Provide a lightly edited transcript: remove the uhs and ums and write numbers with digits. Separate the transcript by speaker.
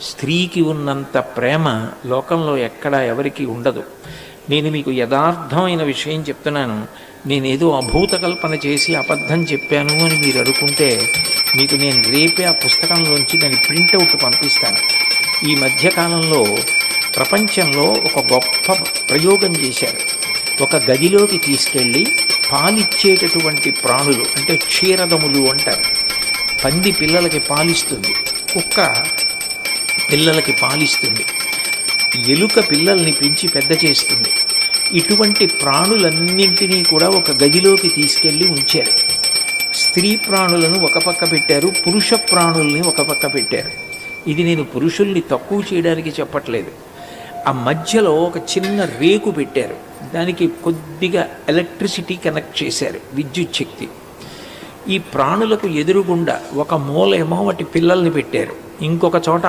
Speaker 1: స్త్రీకి ఉన్నంత ప్రేమ లోకంలో ఎక్కడా ఎవరికి ఉండదు. నేను మీకు యథార్థమైన విషయం చెప్తున్నాను. నేనేదో అభూత కల్పన చేసి అబద్ధం చెప్పాను అని మీరు అనుకుంటే మీకు నేను రేపే ఆ పుస్తకంలోంచి దాని ప్రింటౌట్ పంపిస్తాను. ఈ మధ్యకాలంలో ప్రపంచంలో ఒక గొప్ప ప్రయోగం చేశారు. ఒక గదిలోకి తీసుకెళ్ళి పాలిచ్చేటటువంటి ప్రాణులు, అంటే క్షీరదములు అంటారు. పంది పిల్లలకి పాలిస్తుంది, కుక్క పిల్లలకి పాలిస్తుంది, ఎలుక పిల్లల్ని పెంచి పెద్ద చేస్తుంది. ఇటువంటి ప్రాణులన్నింటినీ కూడా ఒక గదిలోకి తీసుకెళ్ళి ఉంచారు. స్త్రీ ప్రాణులను ఒక పక్క పెట్టారు, పురుష ప్రాణుల్ని ఒక పక్క పెట్టారు. ఇది నేను పురుషుల్ని తక్కువ చేయడానికి చెప్పట్లేదు. ఆ మధ్యలో ఒక చిన్న రేకు పెట్టారు, దానికి కొద్దిగా ఎలక్ట్రిసిటీ కనెక్ట్ చేశారు, విద్యుత్ శక్తి. ఈ ప్రాణులకు ఎదురుగుండా ఒక మూలేమో వాటి పిల్లల్ని పెట్టారు, ఇంకొక చోట